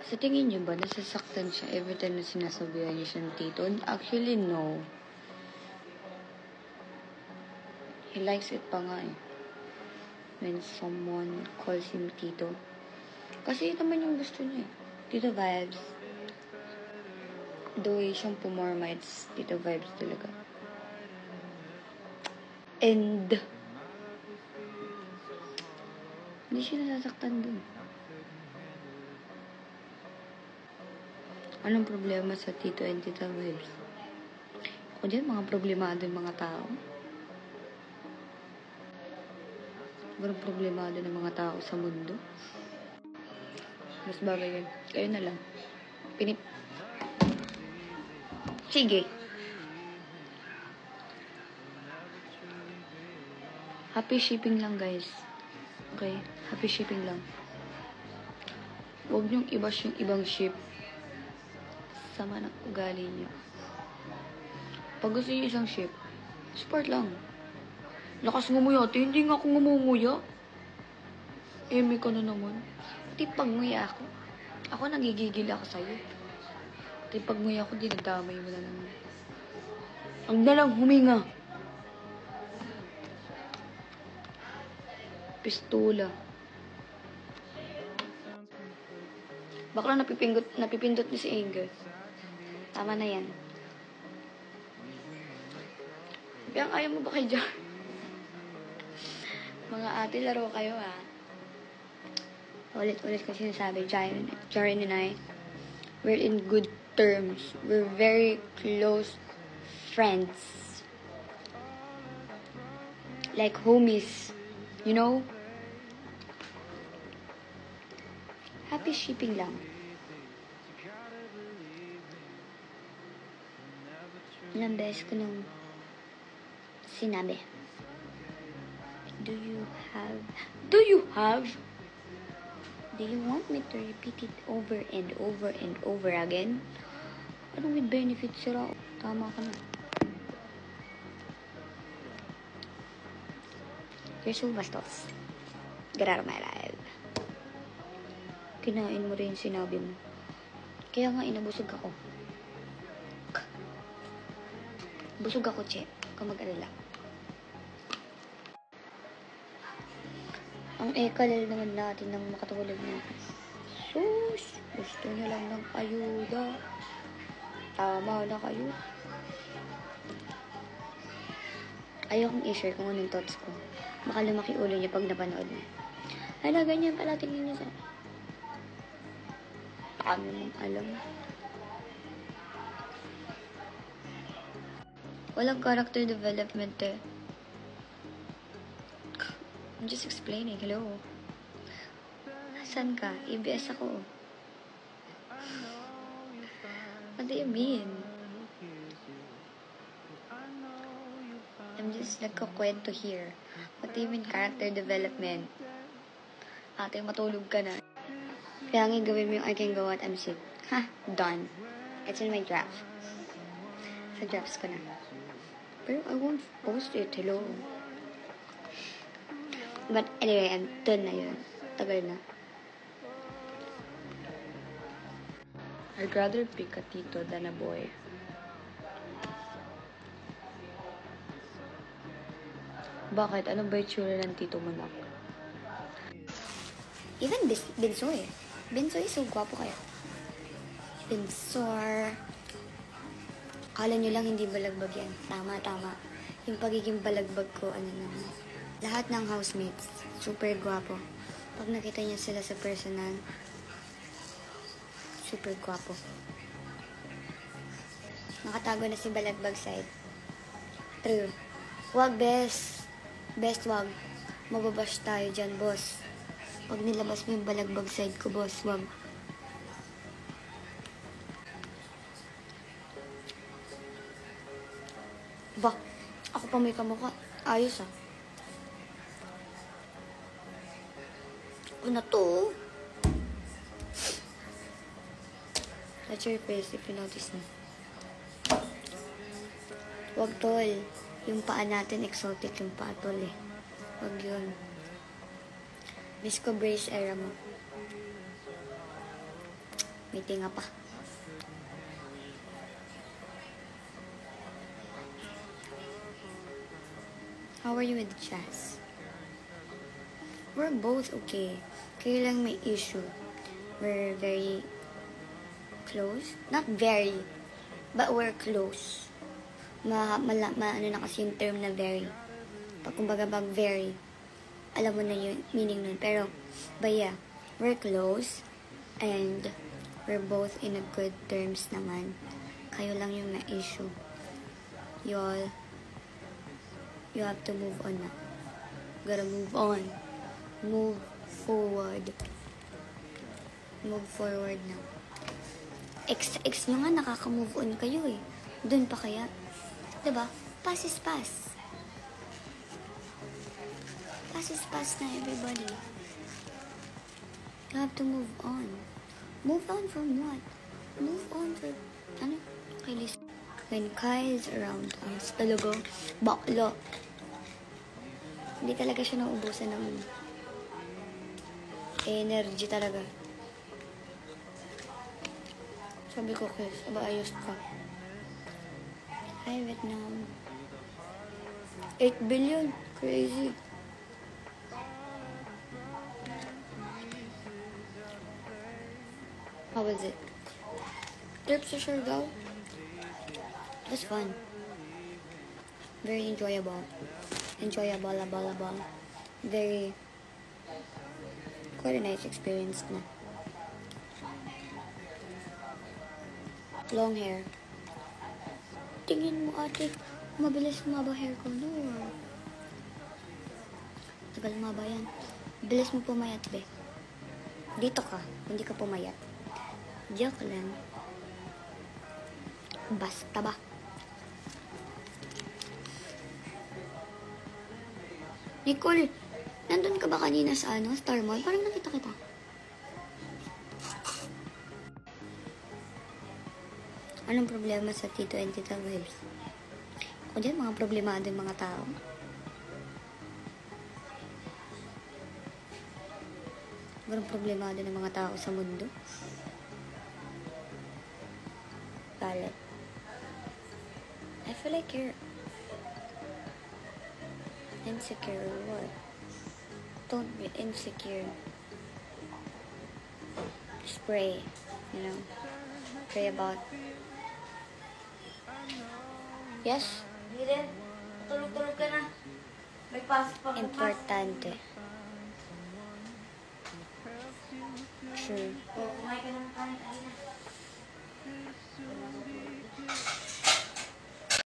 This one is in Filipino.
Sa tingin niyo ba, nasasaktan siya every time na sinasabihan niya siyang tito? Actually, no. He likes it pa nga eh. When someone calls him tito. Kasi yun naman yung gusto niya eh. Tito vibes. The way siyang pumorma, it's tito vibes talaga. And hindi siya nasasaktan dun. Anong problema sa tito and tita vibes? Ako dyan, mga problemado yung mga tao. Walang problemado ng mga tao sa mundo. Mas bagay yun. Kayo na lang. Sige. Happy shipping lang, guys. Okay? Happy shipping lang. Huwag niyong ibash yung ibang ship. Sama ng ugali niyo. Pag gusto niyo isang ship, support lang. Lakas ngumuya, ate. Hindi nga ako ngumuya. Eme ka na naman. Ate, pag nguya ako, nagigigil ako sa'yo. Ate, pag nguya ako, dinadamay mo na naman. Ang nalang huminga. Pistola. Bakla napipindot niya si Anger. Tama na yan. Yang ayaw mo ba kay Jar? Mga ate, laro kayo ha. Ulit-ulit ko sinasabi, Jaren and I, we're in good terms. We're very close friends. Like homies. You know? Happy shipping lang. Ilang beses ko nung sinabi. Do you want me to repeat it over and over and over again? Anong with benefits sila? Tama ka na. You're so bastos. Get out of my life. Kinain mo rin sinabi mo. Kaya nga inabusog ako. Busog ako, che. Kung mag-alala. Ang ekalal naman natin ng makatulog na. Sus! Gusto niya lang ng ayuda. Tama na kayo. Ayaw kong i-share kung anong thoughts ko. Baka lumaki ulo niya pag napanood niya. Hala, ganyan pala tingin niya sa... Paano mong alam? Walang character development eh. I'm just explaining. Hello. Saan ka? EBS ako. What do you mean? I'm just nagkakwento here. What do you mean character development? Ate, matulog ka na. Kaya nga gawin mo yung I can go at I'm sick. Ha? Done. It's in my draft. Sa drafts ko na. Pero I won't post it. Hello. But anyway, I'm done na yun. Tagal na. I'd rather pick a tito than a boy. Bakit? Ano ba yung tsura ng tito mo na? Even Bensoy. Bensoy, so gwapo kaya. Bensor. Akala nyo lang hindi balagbag yan. Tama. Yung pagiging balagbag ko, ano naman. Lahat ng housemates, super gwapo. Pag nakita niya sila sa personal, super gwapo. Nakatago na si balagbag side. True. Wag, best. Best, wag. Mababash tayo dyan, boss. Pag nilabas mo yung balagbag side ko, boss, wag. Ba, ako pa may kamukha. Ayos ah. Ako na to. That's your face if you notice na. Wag tol. Yung paa natin, exotic yung paa tol eh. Wag yun. Miss ko brace era mo. May tinga pa. How are you with Jazz? We're both okay. Kaya lang may issue. We're very close. Not very, but we're close. Ano na kasi yung term na very. Kumbaga pag very, alam mo na yung meaning nun. Pero, but yeah, we're close. And we're both in a good terms naman. Kayo lang yung may issue. You have to move on na. Gotta move on. Move forward. Move forward na. Ex nyo nga, nakaka-move on kayo eh. Doon pa kaya? Diba? Pass is pass. Pass is pass na, everybody. You have to move on. Move on from what? Move on for... Ano? Okay, listen. When Kai is around us, talaga, bakla. Hindi talaga siya naubusan ng energy talaga. Sabi ko, Chris, ayos ka. Hi, Vietnam. 8 billion. Crazy. How was it? Trip sa Siargao? It was fun. Very enjoyable. Very quite a nice experience na. Long hair. Tingin mo ate, mabilis humaba hair ko. No. Tagal humaba yan. Bilis mo pumayat, be. Dito ka, hindi ka pumayat. Joke lang. Basta ba? Nicole, nandun ka ba kanina sa Star Mall? Parang nakita kita. Anong problema sa Tito and Tita Vibes? Ako din, mga problemado yung mga tao. Walang problemado ng mga tao sa mundo. Valid. I feel like you're insecure or what? Don't be insecure. Just pray, pray about. Yes? Hindi. Tulog-tulog ka na. May pasok pa. Importante. Sure. Kumain ka ng